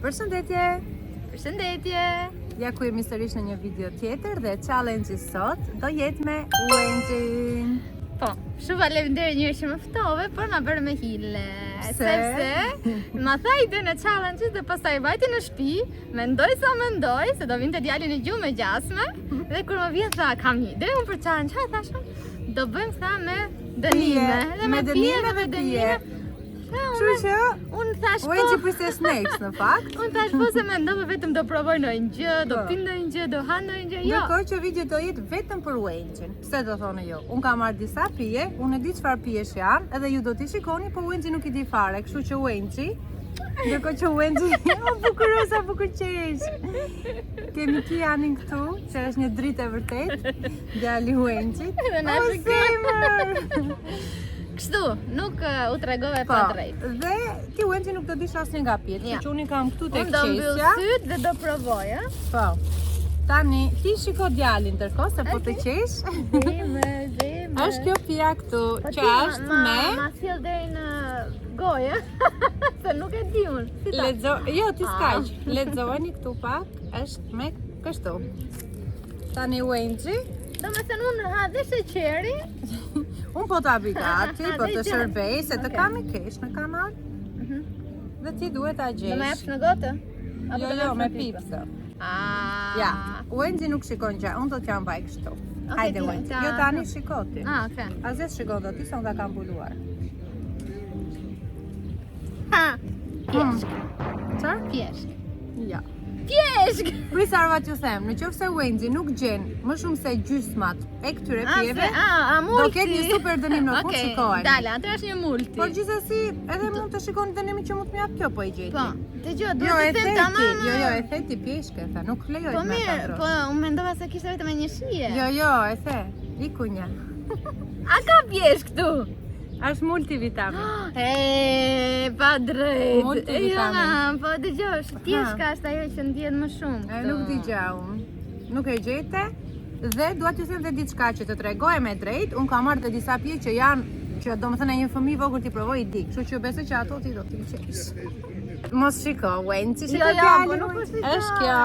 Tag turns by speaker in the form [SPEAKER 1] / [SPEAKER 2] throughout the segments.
[SPEAKER 1] Përshëndetje!
[SPEAKER 2] Përshëndetje!
[SPEAKER 1] Ja ku jemi sërish në një video tjetër dhe challenge-i sot do jetë me Wenxhin.
[SPEAKER 2] Po, shumë faleminderit njërë që më ftove, por ma bërë me hile. Sepse ma tha ide në challenge-it dhe pastaj vajti në shtëpi, mendoj se do vinte djali në gjumë me gjasme, dhe kur më vjen tha, kam një ide unë për challenge, ha thashëm, do bëjmë tha me dënime.
[SPEAKER 1] Me dënime dhe pije. Kështu që
[SPEAKER 2] unë thash po.
[SPEAKER 1] Wenxhi priste snacks në fakt.
[SPEAKER 2] Unë thash po se mendova vetëm do provoj ndonjë gjë, do pi ndonjë gjë, do ha ndonjë gjë. Jo.
[SPEAKER 1] Ndërkohë që video do jetë vetëm për Wenxhin. Pse do thonë jo? Unë kam marrë disa pije, unë e di çfarë pijesh janë, edhe ju do t'i shikoni, po Wenxhi nuk i di fare, kështu që Wenxhi, ndërkohë që Wenxhi, o bukurosa bukur qesh. Kemi Kianin këtu, që është një dritë e vërtet, djali Wenxhit.
[SPEAKER 2] Dhe na shikon. Kështu, nuk u tregove pa drejt.
[SPEAKER 1] Dhe ti Wenxhi nuk do dish asnjë nga pijet, që unë kam këtu tek
[SPEAKER 2] qesja. Unë do mbyll syt dhe do provoj, a?
[SPEAKER 1] Po. Tani, ti shiko djalin ndërkohë se po të qesh.
[SPEAKER 2] Zime.
[SPEAKER 1] Është kjo pija këtu, që është me...
[SPEAKER 2] Ma sjell deri në gojë, se nuk e di unë.
[SPEAKER 1] Jo, ti s'kaq. Lexojeni këtu pak, është me kështu. Tani Wenxhi.
[SPEAKER 2] Do me thënë unë ha dhe sheqeri.
[SPEAKER 1] Unë po t'a gati, po të shërbej, se të kam i kesh në kanal. Dhe ti duhet t'a gjesh.
[SPEAKER 2] Do me jepsh në gotë?
[SPEAKER 1] Jo, me pipsë. Ja, Wenxhi nuk shikon gjë, unë do t'ja mbaj kështu. Hajde Wenxhi, jo tani shikoti.
[SPEAKER 2] Okej.
[SPEAKER 1] Azes shikon do ti, se unë t'a kam buluar.
[SPEAKER 2] Ha, pjeshk.
[SPEAKER 1] Qa?
[SPEAKER 2] Pjeshk.
[SPEAKER 1] Ja.
[SPEAKER 2] Pjeshk!
[SPEAKER 1] Prisa arva t'ju them, në qoftë se Wenxhi nuk gjen më shumë se gjysmat e këtyre pjeve, do ketë një super dënim në fund, shikojnë.
[SPEAKER 2] Dale, atër është një multi.
[SPEAKER 1] Por gjithsesi, edhe mund të shikoni dënimin që mund të mjaftë kjo po i gjeti.
[SPEAKER 2] Po, të gjë, duhet të them tamam.
[SPEAKER 1] Jo, e theti pjeshke, tha, nuk lejoj
[SPEAKER 2] po
[SPEAKER 1] me ta ndrosh.
[SPEAKER 2] Po, unë mendova se kishte vetëm një shije.
[SPEAKER 1] Jo, e the, ikunja.
[SPEAKER 2] A ka pjeshk këtu?
[SPEAKER 1] Është multivitamin.
[SPEAKER 2] Pa drejt.
[SPEAKER 1] Multivitamin.
[SPEAKER 2] Jo, po dëgjosh, pjeshka është ajo që ndjen më shumë.
[SPEAKER 1] Nuk di unë. Nuk e gjete. Dhe dua t'ju them dhe diçka që të tregoj me drejt. Unë kam marrë të disa pije që janë, që domethënë një fëmijë vogël ti provoj i di. Kështu që besoj që ato ti do t'i qesh. Mos shiko, Wenxhi, shiko
[SPEAKER 2] po nuk
[SPEAKER 1] është kjo.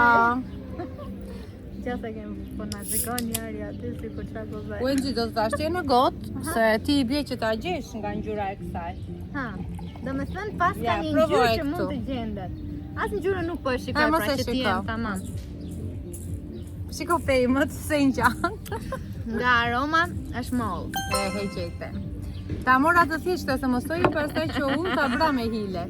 [SPEAKER 2] Gjata kemë po na shikon njëri aty si kur çfarë po bëj.
[SPEAKER 1] Wenxhi do të thash ti në gotë, se ti i bie që ta gjesh nga ngjyra e kësaj.
[SPEAKER 2] Ha. Do me thënë pas ka një ngjyrë që mund të gjendet. As ngjyra nuk po e shikoj pra që ti jam tamam.
[SPEAKER 1] Shiko pejmët se ngjan.
[SPEAKER 2] Nga aroma është moll.
[SPEAKER 1] E heqete. Ta mora të thjeshtë se mos thoj pastaj që unë ta vra me hile.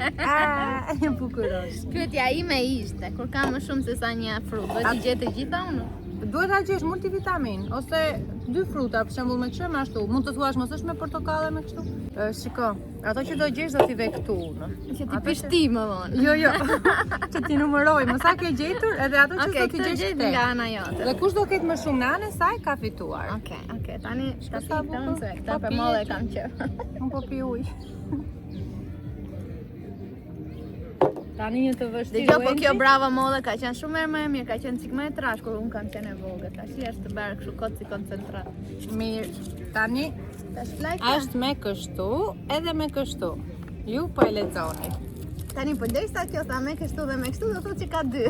[SPEAKER 1] E bukurosh.
[SPEAKER 2] Pyetja ime ishte, kur ka më shumë se sa një frut, do t'i gjetë të gjitha unë?
[SPEAKER 1] Duhet ta gjesh multivitamin ose dy fruta, për shembull me çmë ashtu. Mund të thuash mos është me portokallë me kështu. Shiko, ato që do gjesh do t'i ve këtu unë.
[SPEAKER 2] Që ti pishti më vonë.
[SPEAKER 1] Jo. Që ti numëroj, më sa ke gjetur edhe ato që do t'i gjesh te.
[SPEAKER 2] Nga ana jote.
[SPEAKER 1] Dhe kush do ketë më shumë në anën e saj ka fituar.
[SPEAKER 2] Okej, tani shkasa bukur se këta për molle kam qef.
[SPEAKER 1] Unë po pi ujë. Tani një të vështirë.
[SPEAKER 2] Dhe po kjo brava molle ka qenë shumë më e mirë, ka qenë cik më e trash kur unë kam qenë e vogël. Tash është të bërë kështu kot si koncentrat.
[SPEAKER 1] Mirë. Tani është me kështu edhe me kështu. Ju po e lexoni.
[SPEAKER 2] Tani po derisa kjo tha me kështu dhe me kështu do thotë që ka dy.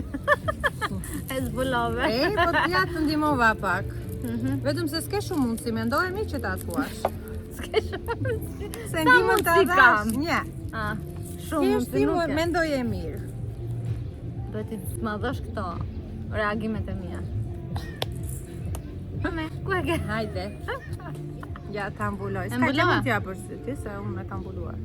[SPEAKER 2] E zbulove.
[SPEAKER 1] Po t'ja të ndihmova pak. Vetëm se s'ke shumë mundësi, mendoje mirë që ta thuash.
[SPEAKER 2] S'ke shumë mundësi.
[SPEAKER 1] Se ndihmon ta dhash. Një.
[SPEAKER 2] Shumë mundësi nuk e.
[SPEAKER 1] Mendoje mirë.
[SPEAKER 2] Do t'i madhosh këto reagimet e mia. Ku e ke?
[SPEAKER 1] Hajde. Ja, ta mbuloj. S'ka që mund t'ja përsyti, se unë me kam mbuluar.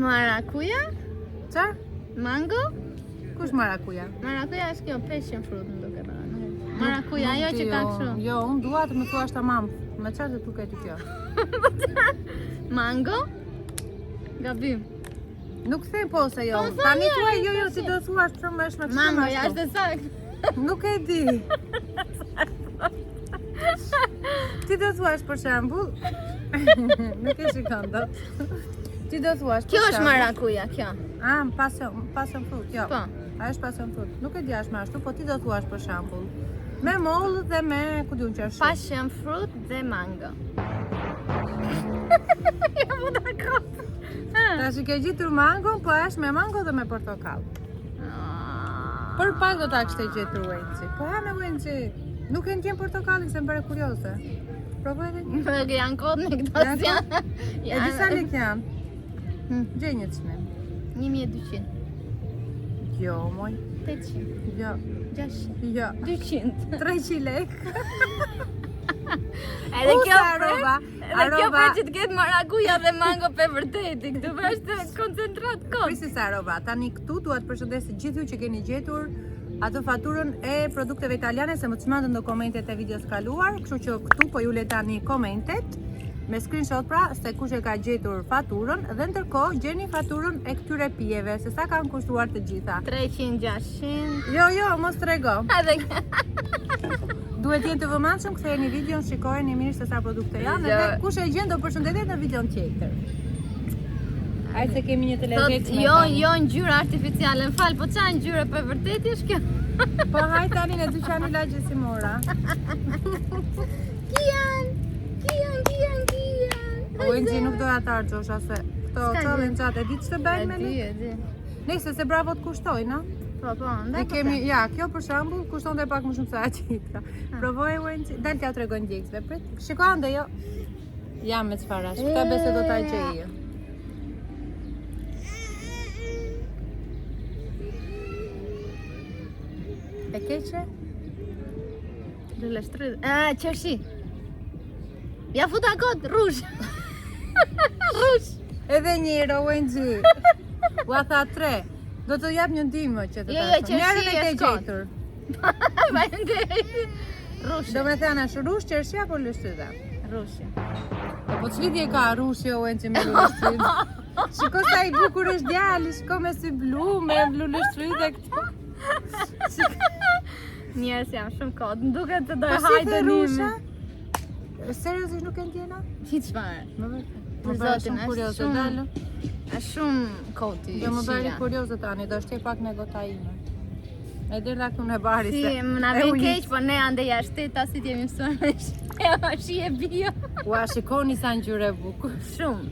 [SPEAKER 2] Marakuja?
[SPEAKER 1] Qa?
[SPEAKER 2] Mango?
[SPEAKER 1] Kush marakuja?
[SPEAKER 2] Marakuja është kjo passion fruit në duke të. Marakuja, ajo që ka kështu.
[SPEAKER 1] Jo, unë dua të më thuash tamam. Me çfarë të duket kjo?
[SPEAKER 2] Mango? Gabim.
[SPEAKER 1] Nuk them po se jo. Tani thuaj jo, si do thuash shumë është me kështu.
[SPEAKER 2] Mango, ja është saktë.
[SPEAKER 1] Nuk e di. Ti do thuash për shembull. Nuk e shikon dot. Ti do thuash.
[SPEAKER 2] Kjo është marakuja, kjo.
[SPEAKER 1] Passion fruit, jo.
[SPEAKER 2] Po.
[SPEAKER 1] A është passion fruit. Nuk e di as më ashtu, po ti do thuash për shembull. Me mollë dhe me ku diun që është.
[SPEAKER 2] Passion fruit dhe mango. Ja futa kot.
[SPEAKER 1] Tash i ke gjetur mango, po është me mango dhe me portokall. Për pak do ta kishte gjetur Wenci. Po ha me Wenci. Nuk e ndjen portokallin se më bëre kurioze. Provoj edhe një.
[SPEAKER 2] Nuk janë kod në këto
[SPEAKER 1] Janë E di sa lek janë? Gjej një çmim.
[SPEAKER 2] 1200.
[SPEAKER 1] Jo, moj.
[SPEAKER 2] 800.
[SPEAKER 1] Jo.
[SPEAKER 2] 600.
[SPEAKER 1] Jo.
[SPEAKER 2] 200.
[SPEAKER 1] 300 lek.
[SPEAKER 2] Edhe kjo
[SPEAKER 1] arroba.
[SPEAKER 2] Edhe kjo për që të ketë marakuja dhe mango pe vërteti. Këtu është koncentrat kot.
[SPEAKER 1] Prisi sa arroba. Tani këtu dua të përshëndes të gjithë ju që keni gjetur atë faturën e produkteve italiane, se më të shmandën në komentet e videos kaluar, kështu që këtu po ju le tani komentet me screenshot pra se kush e ka gjetur faturën dhe ndërkohë gjeni faturën e këtyre pijeve se sa kanë kushtuar të gjitha.
[SPEAKER 2] 300, 600.
[SPEAKER 1] Jo, mos trego.
[SPEAKER 2] Edhe
[SPEAKER 1] Duhet jenë të vëmendshëm, ktheheni videon, shikojeni mirë se sa produkte janë dhe kush e gjen do përshëndetet në videon tjetër. Ai se kemi një televizion.
[SPEAKER 2] Jo ngjyra artificiale, më fal, po çfarë ngjyre për vërtetë është kjo?
[SPEAKER 1] Po haj tani në dyqan ilaqe si mora.
[SPEAKER 2] Kian.
[SPEAKER 1] Wenci nuk doja ta harxosha se këto çollen gjatë e di ç'të bëjnë me ne.
[SPEAKER 2] Di.
[SPEAKER 1] Nëse se bravo të kushtojnë,
[SPEAKER 2] Po,
[SPEAKER 1] ne kemi, kjo për shembull kushtonte pak më shumë se aqitra. Provoj Wenci, dal t'ja tregoj ndjekësve, prit. Shiko ande jo. Jam me çfarë është. Këtë besoj do ta gjej. E keqe?
[SPEAKER 2] Lule shtrydh. Qershi. Ja futa kot, rrush. Rrush.
[SPEAKER 1] Edhe një herë Wenci. Ua tha 3. Do të jap një ndihmë që të
[SPEAKER 2] Jo,
[SPEAKER 1] thashë. Njërën e ke gjetur.
[SPEAKER 2] Rrush.
[SPEAKER 1] Do me thënë është rush, qershi apo lështyta?
[SPEAKER 2] Rrush.
[SPEAKER 1] Po ç'lidhje ka rushi Wenci me lështyt? Shiko sa i bukur është djali, shiko me sy blu, me blu lështyt e këtu.
[SPEAKER 2] Njerëz jam shumë kot, më duket të do
[SPEAKER 1] Po
[SPEAKER 2] e
[SPEAKER 1] si
[SPEAKER 2] hajde
[SPEAKER 1] the rusha?
[SPEAKER 2] nimi.
[SPEAKER 1] Seriozisht nuk e ndjena?
[SPEAKER 2] Hiç fare.
[SPEAKER 1] Më vërtet.
[SPEAKER 2] Për
[SPEAKER 1] Më bëra
[SPEAKER 2] zotin,
[SPEAKER 1] shumë
[SPEAKER 2] është
[SPEAKER 1] kurioze
[SPEAKER 2] shumë-
[SPEAKER 1] dalë.
[SPEAKER 2] Është shumë koti.
[SPEAKER 1] Do më bëri
[SPEAKER 2] shija.
[SPEAKER 1] kurioze tani, do shtej pak në gota ime. E dera këtu në bari
[SPEAKER 2] Si,
[SPEAKER 1] se.
[SPEAKER 2] më na
[SPEAKER 1] e
[SPEAKER 2] vjen
[SPEAKER 1] ujit.
[SPEAKER 2] keq, po ne ande jashtë tasit jemi mësuar me shi e bio.
[SPEAKER 1] Ua, shikoni sa ngjyrë e bukur.
[SPEAKER 2] Shumë.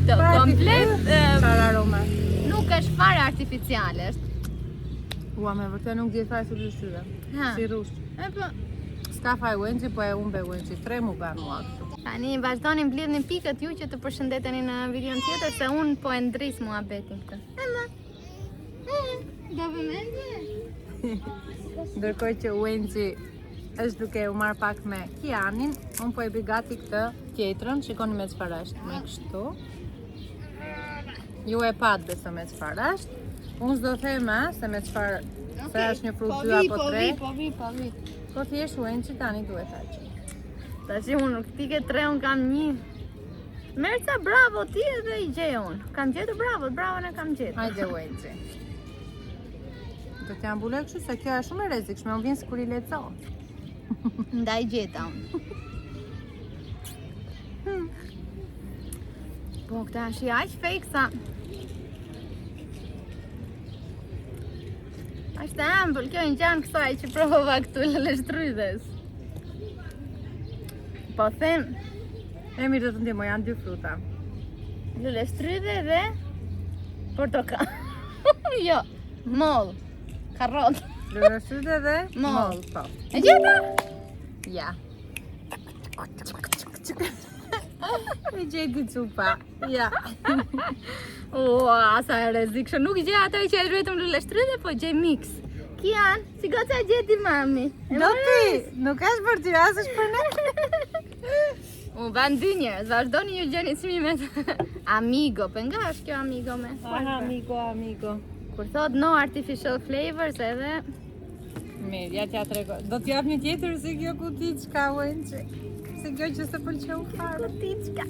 [SPEAKER 2] Do komplet
[SPEAKER 1] Çfarë aroma?
[SPEAKER 2] nuk është fare artificiale, është.
[SPEAKER 1] Ua, me vërtet nuk di fare si lështyta.
[SPEAKER 2] Ha.
[SPEAKER 1] Si rush.
[SPEAKER 2] E po,
[SPEAKER 1] S'ka faj Wenci, po e umbe Wenci. 3 mu ban mua këtu.
[SPEAKER 2] tani vazhdoni mblidhni pikët ju që të përshëndeteni në videon tjetër se unë po e ndris muhabetin këtë. Ema. Do vëmendje?
[SPEAKER 1] Ndërkohë që Wenci është duke u marr pak me Kianin, unë po e bëj gati këtë tjetrën, shikoni me çfarë është, me kështu. Ju e pat besoj me çfarë është. Unë s'do them se me çfarë, se është një frut 2 apo 3.
[SPEAKER 2] Po vi.
[SPEAKER 1] Po thjesht Wenci tani duhet ta gjej.
[SPEAKER 2] Tash unë ti ke 3, unë kam 1. Merca, bravo ti edhe i gjej unë. Kam gjetur bravo ne kam gjetur.
[SPEAKER 1] Hajde Wenci. Do t'ja mbuloj kështu se kjo është shumë e rrezikshme, unë vjen sikur i lexon.
[SPEAKER 2] Ndaj gjeta unë. Po këta është i aq fake sa. Është ambull, kjo në gjanë kësaj që provova këtu lështrydhes. Po them,
[SPEAKER 1] E mirë do të ndihmoj, janë 2 fruta.
[SPEAKER 2] lështrydhe dhe portokall. Jo, moll, karrot.
[SPEAKER 1] Lështyte dhe
[SPEAKER 2] Moll.
[SPEAKER 1] moll, po.
[SPEAKER 2] E gjeta?
[SPEAKER 1] Ja. E gjeti cupa. Ja.
[SPEAKER 2] Ua, sa e rrezikshme. Nuk gjej ato që e vetëm lështrydhe, po gjej mix. Kian, si goca gjeti mami.
[SPEAKER 1] Do ti, nuk është për ty, as është për ne.
[SPEAKER 2] Unë ban 2 njerëz, vazhdoni ju gjeni çmimet. Amigo, për nga është kjo amigo me?
[SPEAKER 1] Aha, amigo.
[SPEAKER 2] Kur thot no artificial flavors edhe
[SPEAKER 1] Mirë, ja t'ja tregoj. Do t'jap një tjetër se kjo kuti çka Wenci. Se kjo që se pëlqeu fare.
[SPEAKER 2] kutiçka.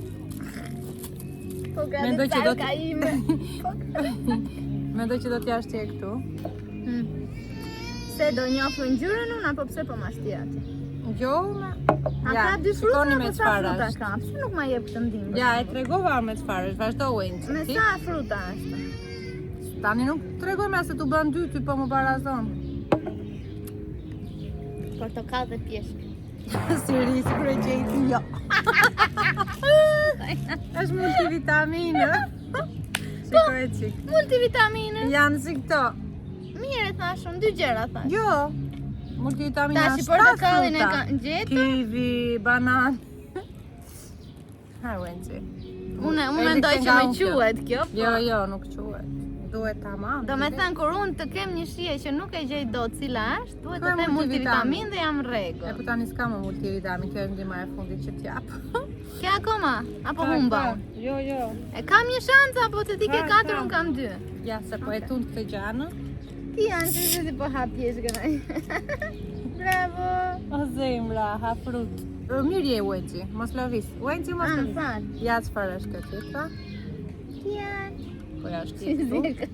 [SPEAKER 2] Po ka
[SPEAKER 1] Mendoj që do
[SPEAKER 2] ka ime.
[SPEAKER 1] Mendoj që do t'ja shtje këtu.
[SPEAKER 2] Se do njofë ngjyrën unë apo pse po ma shti aty?
[SPEAKER 1] Jo, ma.
[SPEAKER 2] A
[SPEAKER 1] Ja,
[SPEAKER 2] ka 2 fruta
[SPEAKER 1] shikoni me
[SPEAKER 2] apo sa
[SPEAKER 1] çfarë
[SPEAKER 2] fruta
[SPEAKER 1] është.
[SPEAKER 2] ka? Pse nuk ma jep këtë ndihmë?
[SPEAKER 1] Ja, e tregova me çfarë është. Vazhdo Wenci.
[SPEAKER 2] Me
[SPEAKER 1] Ti?
[SPEAKER 2] sa fruta është?
[SPEAKER 1] Tani nuk tregoj me se tu bën 2, ty po më barazon.
[SPEAKER 2] Portokall dhe pjeshk.
[SPEAKER 1] Siri, sikur e gjeti jo. është multivitaminë. Shikoj çik.
[SPEAKER 2] Multivitaminën.
[SPEAKER 1] Janë si këto.
[SPEAKER 2] Mirë thash, unë 2 gjëra thash.
[SPEAKER 1] Jo. Multivitamina
[SPEAKER 2] Tash
[SPEAKER 1] është
[SPEAKER 2] portokallin e
[SPEAKER 1] fruta.
[SPEAKER 2] ka gjetur.
[SPEAKER 1] Kiwi, banan. Ha, Wenci.
[SPEAKER 2] Unë mendoj që më quhet kjo.
[SPEAKER 1] Jo, nuk quhet. Duhet tamam.
[SPEAKER 2] Do me thënë, kur unë të kem një shije që nuk e gjej dot cila është, duhet
[SPEAKER 1] Ka
[SPEAKER 2] të them
[SPEAKER 1] multivitamin
[SPEAKER 2] multivitamin dhe jam
[SPEAKER 1] E
[SPEAKER 2] rregull.
[SPEAKER 1] po tani s'ka më multivitamin, kjo është ndihma e fundit që t'jap.
[SPEAKER 2] Ke akoma? Apo humba?
[SPEAKER 1] Jo.
[SPEAKER 2] E kam një shans apo të ti ke
[SPEAKER 1] Ka.
[SPEAKER 2] 4, unë kam 2.
[SPEAKER 1] Ja, se po e tund këtë gjanë.
[SPEAKER 2] Ti janë që si po hap pjesë gënaj. Bravo!
[SPEAKER 1] O zemra, ha frut. Mirë je, Wenci, mos lëviz. Wenci, mos lëviz.
[SPEAKER 2] Fal.
[SPEAKER 1] Ja, çfarë është kjo tjetra?
[SPEAKER 2] Ti janë.
[SPEAKER 1] Po ja është
[SPEAKER 2] Si
[SPEAKER 1] këtu.
[SPEAKER 2] zirka.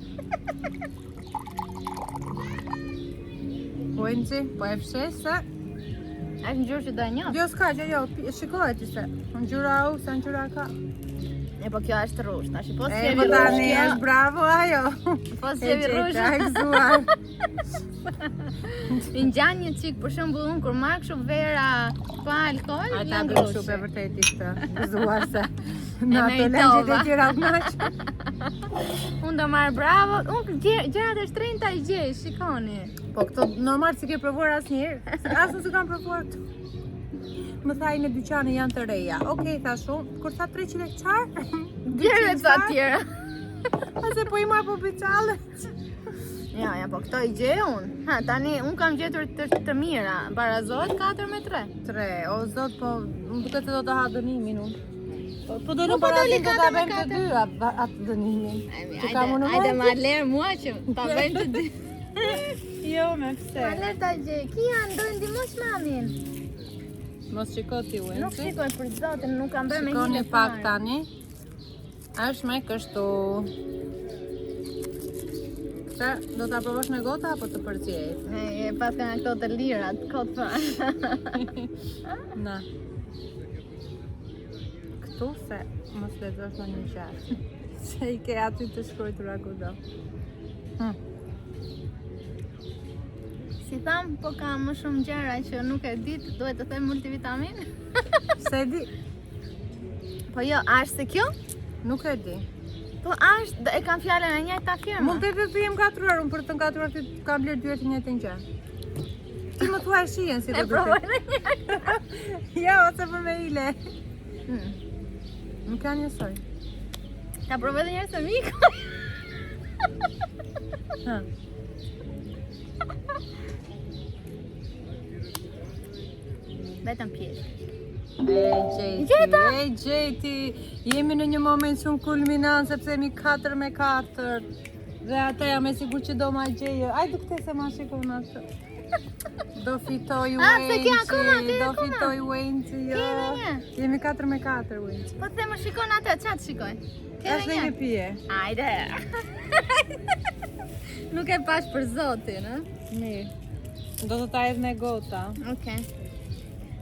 [SPEAKER 1] Wenci, po e fshes se...
[SPEAKER 2] Është ngjyrë që do e njoh.
[SPEAKER 1] Jo, s'ka, jo, shikoj ti se. Ngjyra u, sa ngjyra ka.
[SPEAKER 2] E po kjo është rrush, tash po si
[SPEAKER 1] E,
[SPEAKER 2] e
[SPEAKER 1] po tani
[SPEAKER 2] rrush
[SPEAKER 1] është
[SPEAKER 2] kjo.
[SPEAKER 1] bravo ajo.
[SPEAKER 2] Po si e rrush.
[SPEAKER 1] Ka gëzuar.
[SPEAKER 2] I ngjan një çik, për shembull unë kur marr kështu vera pa alkool,
[SPEAKER 1] Ata
[SPEAKER 2] jam
[SPEAKER 1] bën shumë
[SPEAKER 2] grushe.
[SPEAKER 1] e vërtet ishte gëzuar se në ato
[SPEAKER 2] meritova.
[SPEAKER 1] lëngjet e tjera u knaq.
[SPEAKER 2] Unë do marr bravo. Unë gjërat e shtrenjta i gjej, shikoni.
[SPEAKER 1] Po këto normal si ke provuar asnjëherë? As nuk e kam provuar këto. Më thaj në dyqane janë të reja. Okej, thash unë, kur tha 300 lek çfarë?
[SPEAKER 2] Gjëra të tjera.
[SPEAKER 1] Ase po i marr po biçallet.
[SPEAKER 2] Ja, po këto i gjej unë. Ha, tani unë kam gjetur të mira. Barazohet 4 me 3.
[SPEAKER 1] 3, o zot, po më duket se do të ha dënimin unë. Po do
[SPEAKER 2] Po,
[SPEAKER 1] në
[SPEAKER 2] po doli
[SPEAKER 1] barazin të ta
[SPEAKER 2] 4 me
[SPEAKER 1] bëjmë të
[SPEAKER 2] 4.
[SPEAKER 1] dy atë dënimin. Që kam unë
[SPEAKER 2] Hajde
[SPEAKER 1] vetë?
[SPEAKER 2] ma lerë mua që ta bëjmë të dy.
[SPEAKER 1] Jo, me pse.
[SPEAKER 2] Ma lerë ta gjej. Kia, ndoj ndihmosh mamin.
[SPEAKER 1] Mos shiko ti unë.
[SPEAKER 2] Nuk shikoj për zotin, nuk kam bërë me hile
[SPEAKER 1] Shikoni pak
[SPEAKER 2] fare.
[SPEAKER 1] tani. Është me kështu. Këtë do ta provosh me gota apo të përcjej?
[SPEAKER 2] E pas ka në këto të lirat, kot fare.
[SPEAKER 1] Na. Këtu se mos lexosh në një gjatë. Se i ke aty të shkruar kudo.
[SPEAKER 2] Si tham, po ka më shumë gjëra që nuk e di, duhet të them multivitamin.
[SPEAKER 1] Se di,
[SPEAKER 2] Po jo, është se kjo?
[SPEAKER 1] nuk e di.
[SPEAKER 2] Po është, e kam fjalën e njëjta firma.
[SPEAKER 1] Mund të të jem katruar, unë për të katruar ty kam bler dy herë të njëjtën gjë. Ti më thua shihen si
[SPEAKER 2] E
[SPEAKER 1] do të
[SPEAKER 2] provoj
[SPEAKER 1] bëj.
[SPEAKER 2] në njëjta.
[SPEAKER 1] Jo, ose për me ile. Më ka njësoj.
[SPEAKER 2] Ta provoj edhe njerë se miko.
[SPEAKER 1] Ha.
[SPEAKER 2] Vetëm pjesë.
[SPEAKER 1] E gjeti, jemi në një moment shumë kulminant sepse jemi 4 me 4 dhe ata jam e sigur që do ma gjejë. Aj dukte se ma shikon atë. Do fitoj
[SPEAKER 2] se ke akoma,
[SPEAKER 1] Wenci,
[SPEAKER 2] ke
[SPEAKER 1] do
[SPEAKER 2] akoma.
[SPEAKER 1] fitoj Wenci, jo.
[SPEAKER 2] Ke edhe një?
[SPEAKER 1] Jemi 4 me 4 Wenci.
[SPEAKER 2] Po të më shikon atë, qatë shikoj. Ke
[SPEAKER 1] Është
[SPEAKER 2] edhe
[SPEAKER 1] një
[SPEAKER 2] një?
[SPEAKER 1] pije.
[SPEAKER 2] Ajde. Nuk e pash për zotin, ë?
[SPEAKER 1] Mirë. Do të ta edhe me gota.
[SPEAKER 2] Okej.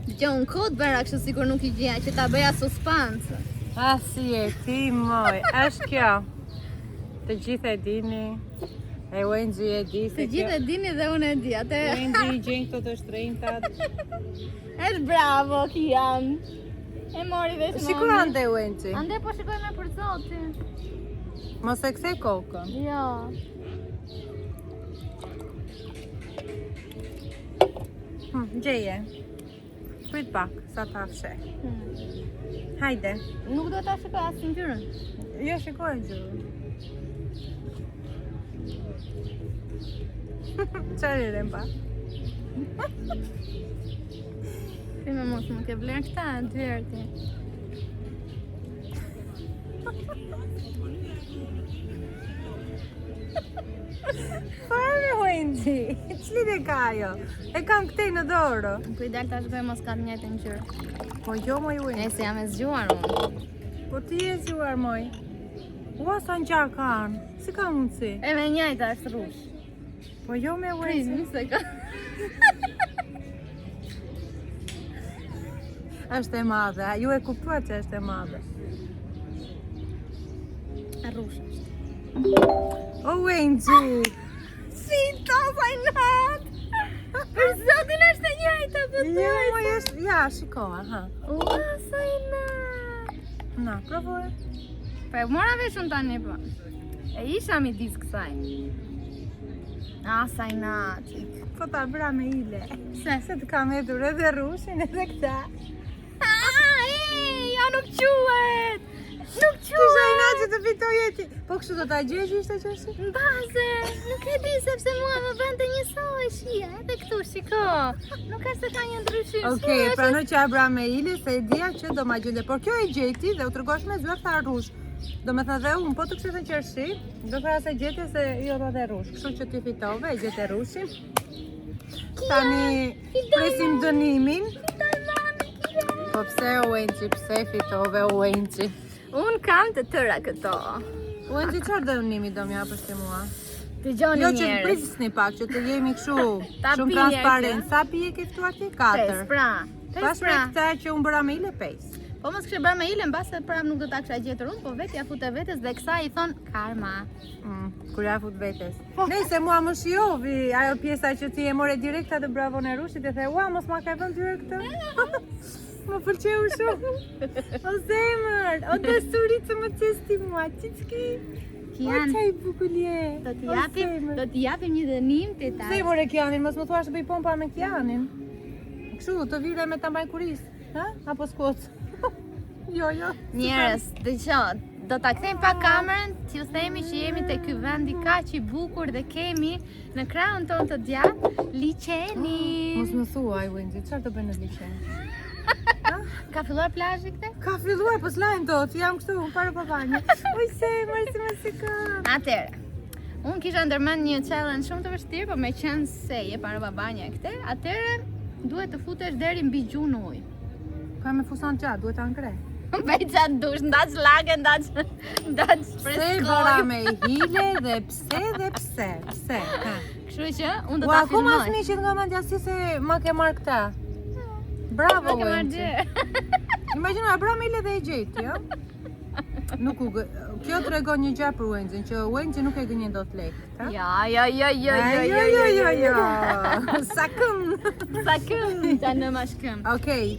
[SPEAKER 2] Dgjoj, unë kod bëra kështu sikur nuk i gjeja, që ta bëja suspensë.
[SPEAKER 1] A si e ti moj, është kjo. Të gjithë e dini. E Wenci e di se
[SPEAKER 2] Të gjithë e dini dhe unë e di, atë.
[SPEAKER 1] Wenci i gjen këto të shtrenjtat.
[SPEAKER 2] Është bravo, Kian. E mori vesh
[SPEAKER 1] Shikoj ande Wenci.
[SPEAKER 2] Ande po shikoj me për zotin.
[SPEAKER 1] Mos e kthej kokën.
[SPEAKER 2] Jo.
[SPEAKER 1] Gjeje. Prit pak, sa ta fshe. Hajde.
[SPEAKER 2] Nuk do ta shikoj as ngjyrën.
[SPEAKER 1] Jo, shikoj gjurë. Çfarë e remba?
[SPEAKER 2] Ti më mos më ke vlerë këta, dy herë ti.
[SPEAKER 1] Fare Wenci. Ç'lidhje ka ajo? E kam këtej në dorë.
[SPEAKER 2] Po i dal ta shikoj mos ka të njëjtën ngjyrë.
[SPEAKER 1] Po jo moj
[SPEAKER 2] E
[SPEAKER 1] Wenci.
[SPEAKER 2] se jam e zgjuar unë.
[SPEAKER 1] Po ti je zgjuar moj. Ua sa ngjak kanë. Si ka mundsi?
[SPEAKER 2] E me njëjta është rrush.
[SPEAKER 1] Po jo me
[SPEAKER 2] Prit,
[SPEAKER 1] Wenci.
[SPEAKER 2] nuk se ka.
[SPEAKER 1] Është e madhe. A ju e kuptuat që është e madhe.
[SPEAKER 2] Rrush është.
[SPEAKER 1] O Wenci.
[SPEAKER 2] Si to sa nat. Për zotin është e njëjta po
[SPEAKER 1] Jo, moj është, ja, shiko, aha.
[SPEAKER 2] Ua sa nat.
[SPEAKER 1] Na, provoje.
[SPEAKER 2] Po e mora vesh unë tani po. E isha midis kësaj. Asaj natik.
[SPEAKER 1] Po ta bra me ile.
[SPEAKER 2] Se?
[SPEAKER 1] Se të kam hedhur edhe rushin edhe këta.
[SPEAKER 2] Ja nuk quhet! Nuk
[SPEAKER 1] Kisha i
[SPEAKER 2] quhet!
[SPEAKER 1] natë të fitoj ti. Po kështu do ta gjej ishte qësi?
[SPEAKER 2] Në baze, nuk e di sepse mua më bënte njësoj, shia, edhe këtu, shiko. Nuk është se ka një ndryshim.
[SPEAKER 1] Okej, pranoj që e bra me ile se e dija që do ma gjende. Por kjo e gjeti dhe u tregosh me zyrë tha rush. Do me thë dhe unë, po të kështë në qërshi, do thëra se gjete se jo do dhe rush. Kështu që ti fitove, e gjete rushin. Tani presim dënimin. Po pse Uenci, pse fitove Uenci?
[SPEAKER 2] Unë kam të tëra këto.
[SPEAKER 1] Uenci, qërë dënimi do m'ja përshti mua?
[SPEAKER 2] Të gjoni
[SPEAKER 1] Jo që të
[SPEAKER 2] njerës.
[SPEAKER 1] prisni pak, që të jemi kështu
[SPEAKER 2] Ta
[SPEAKER 1] shumë
[SPEAKER 2] pije,
[SPEAKER 1] transparent. Sa pije ke këtu ati? 4.
[SPEAKER 2] Pra.
[SPEAKER 1] Pas me këta që unë bëra me ile 5.
[SPEAKER 2] Po mos kështë bërë me ile, në base prap nuk do ta kësha gjetur unë, po vetja fut e vetes dhe kësa i thon karma.
[SPEAKER 1] Kur ja fut vetes. Nëse mua më shijovi ajo pjesa që ti e more direkt atë bravo në rushit e the, ua, mos ma ka vënë tyre këtë. Më pëlqeu shumë. O zemër, o dëshuritë më qesti mua, qicki. O
[SPEAKER 2] Kian,
[SPEAKER 1] qaj bukulje.
[SPEAKER 2] do t'i japim një dënim të ta.
[SPEAKER 1] Se more Kianin, mos më thua të bëj pompa me Kianin. Kështu, të vire me ta mbaj kuris. Ha? Apo s'kot? Jo.
[SPEAKER 2] Njerës, dëgjoj, do ta kthejmë pa kamerën, t'ju themi që jemi te ky vendi kaq i bukur dhe kemi në krahun ton të djathtë liçenin.
[SPEAKER 1] Mos më thuaj, Wendy, çfarë do bëjnë në liçen?
[SPEAKER 2] Ka filluar plazhi këte?
[SPEAKER 1] Ka filluar, po s'lajnë dot, jam këtu, para babanjë. Oj, se, si më si ka.
[SPEAKER 2] Atëre, unë kisha ndërmend një challenge shumë të vështirë, po me qenë se je para babanja këte, atëre duhet të futesh deri mbi gjuhën ujë.
[SPEAKER 1] Ka me fusan gjatë, duhet ta ngre.
[SPEAKER 2] Bëj qatë dush, ndaq lagë, ndaq
[SPEAKER 1] Pse
[SPEAKER 2] freskoj.
[SPEAKER 1] bëra me hile dhe pse? Ha.
[SPEAKER 2] Kështu që unë do
[SPEAKER 1] Ua,
[SPEAKER 2] ta
[SPEAKER 1] ku mas
[SPEAKER 2] filmoj.
[SPEAKER 1] miqit nga mendja si se ma ke marrë këta. Bravo,
[SPEAKER 2] Ma ke marrë
[SPEAKER 1] Wendy.
[SPEAKER 2] gjë.
[SPEAKER 1] Imagjino, e bra me hile dhe e gjeti, jo? Nuk u gë... Kjo të regon një gjë për Wendy, që Wendy nuk e gënjen dot lekë, ha?
[SPEAKER 2] Jo.
[SPEAKER 1] Sakëm!
[SPEAKER 2] Sa këm, qa në mashkëm.
[SPEAKER 1] Okej,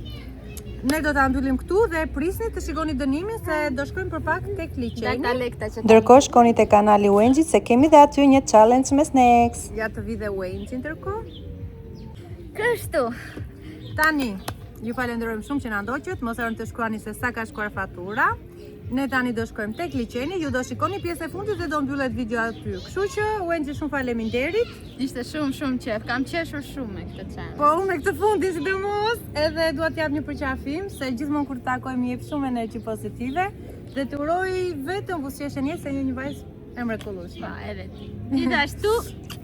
[SPEAKER 1] ne do ta mbyllim këtu dhe prisni të shikoni dënimin se do shkojmë për pak tek liçeni.
[SPEAKER 2] Dakta lekta që
[SPEAKER 1] Ndërkohë shkoni te kanali Wendy se kemi dhe aty një challenge me snacks. Ja të vi dhe Wendy ndërkohë.
[SPEAKER 2] Kështu.
[SPEAKER 1] Tani, ju falenderojmë shumë që na ndoqët, mos harroni të shkruani se sa ka shkuar fatura. Ne tani do shkojmë tek liçeni, ju do shikoni pjesën e fundit dhe do mbyllet video aty. Kështu që Wendy, shumë faleminderit.
[SPEAKER 2] Ishte shumë qef, kam qeshur shumë me këtë çan.
[SPEAKER 1] Po unë me këtë fundin sidomos, edhe dua t'jap një përqafim se gjithmonë kur të takoj më jep shumë energji pozitive dhe të uroj vetëm buzëqeshje jetë se një vajzë e mrekullueshme.
[SPEAKER 2] Pa, edhe ti. Gjithashtu,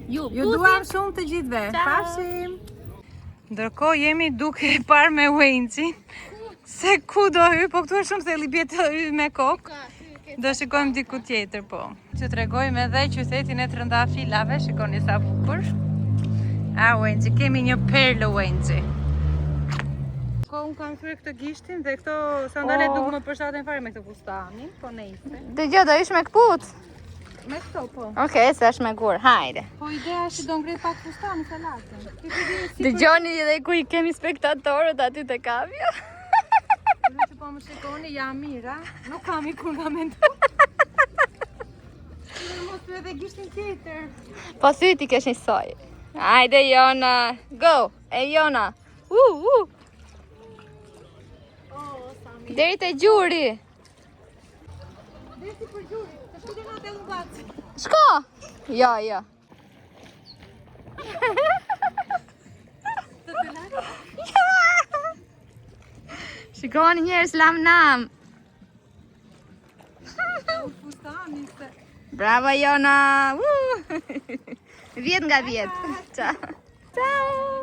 [SPEAKER 2] ju
[SPEAKER 1] duam shumë të gjithëve. Pafshim. Ndërkohë jemi duke parë me Wendy se ku do hy, po këtu është shumë thellë bie të hy me kokë. Do shikojmë diku tjetër, po. Që t'rregojmë edhe qytetin e trëndafilave, shikoni sa bukur. A, Wendy, kemi një perlë, Wendy. Ko, unë kam thyrë këtë gishtin dhe këto sandalet nuk më përshtaten fare me këtë fustanin, po nejse.
[SPEAKER 2] Dëgjoj, do ish me këput?
[SPEAKER 1] Me këto, po.
[SPEAKER 2] Okej, se është me gur, hajde.
[SPEAKER 1] Po ideja është që do ngrit pak fustani salatën.
[SPEAKER 2] Dëgjoni edhe ku i kemi spektatorët aty te kavja.
[SPEAKER 1] Që po më shikoni, jam mira, nuk kam i kur nga mendu. Mos të edhe gishtin tjetër.
[SPEAKER 2] Po thyti kesh një soj. Hajde Jona, go! E Jona! Deri te gjuri.
[SPEAKER 1] Desi për gjuri, të shkudin atë e lugatë.
[SPEAKER 2] Shko! Jo. Shikoni njerëz lam nam.
[SPEAKER 1] Fustani se...
[SPEAKER 2] Bravo Jona. Woo! 10 nga 10. Ciao. Ciao.